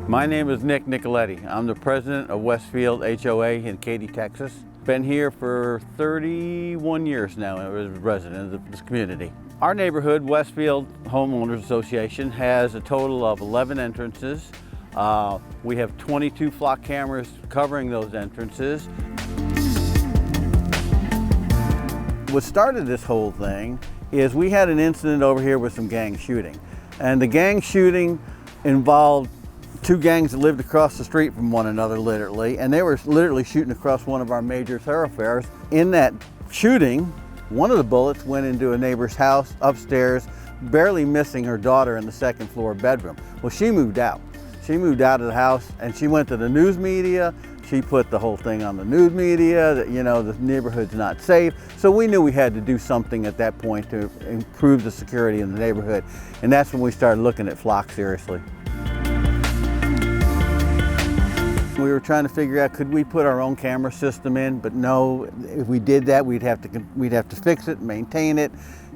My name is Nick Nicoletti. I'm the president of Westfield HOA in Katy, Texas. Been here for 31 years now as a resident of this community. Our neighborhood, Westfield Homeowners Association, has a total of 11 entrances. We have 22 flock cameras covering those entrances. What started this whole thing is we had an incident over here with some gang shooting. And the gang shooting involved two gangs that lived across the street from one another, literally, and they were literally shooting across one of our major thoroughfares. In that shooting, one of the bullets went into a neighbor's house upstairs, barely missing her daughter in the second floor bedroom. Well, she moved out. She moved out of the house and she went to the news media. She put the whole thing on the news media that, you know, the neighborhood's not safe. So we knew we had to do something at that point to improve the security in the neighborhood. And that's when we started looking at flock seriously. We were trying to figure out, could we put our own camera system in? But no, if we did that, we'd have to fix it, maintain it,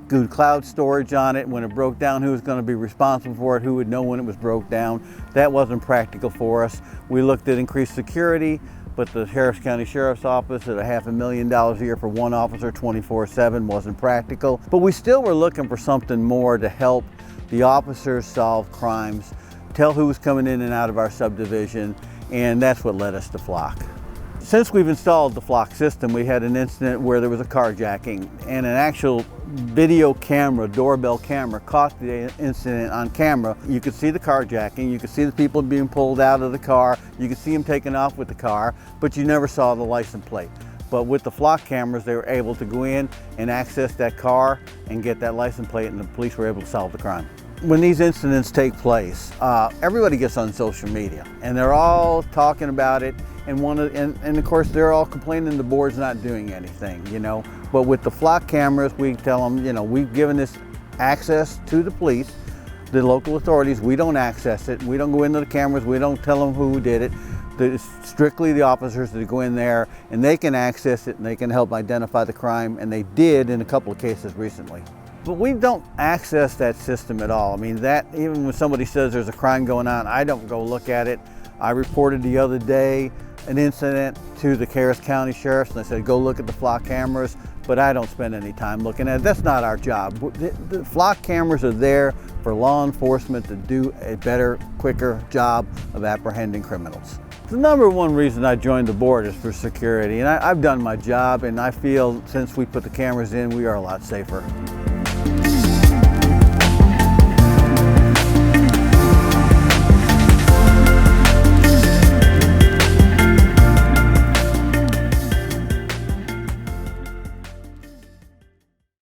do cloud storage on it. When it broke down, who was going to be responsible for it? Who would know when it was broke down? That wasn't practical for us. We looked at increased security, but the Harris County Sheriff's Office at $500,000 a year for one officer 24/7 wasn't practical. But we still were looking for something more to help the officers solve crimes, tell who was coming in and out of our subdivision, and that's what led us to Flock. Since we've installed the Flock system, we had an incident where there was a carjacking, and an actual video camera, doorbell camera, caught the incident on camera. You could see the carjacking, you could see the people being pulled out of the car, you could see them taking off with the car, but you never saw the license plate. But with the Flock cameras, they were able to go in and access that car and get that license plate, and the police were able to solve the crime. When these incidents take place, everybody gets on social media and they're all talking about it, and of course they're all complaining the board's not doing anything, you know. But with the Flock cameras, we tell them, you know, we've given this access to the police, the local authorities. We don't access it, we don't go into the cameras, we don't tell them who did it. It's strictly the officers that go in there and they can access it and they can help identify the crime, and they did in a couple of cases recently. But we don't access that system at all. I mean, that even when somebody says there's a crime going on, I don't go look at it. I reported the other day an incident to the Harris County Sheriff's, and they said, go look at the Flock cameras, but I don't spend any time looking at it. That's not our job. The Flock cameras are there for law enforcement to do a better, quicker job of apprehending criminals. The number one reason I joined the board is for security, and I've done my job, and I feel since we put the cameras in, we are a lot safer.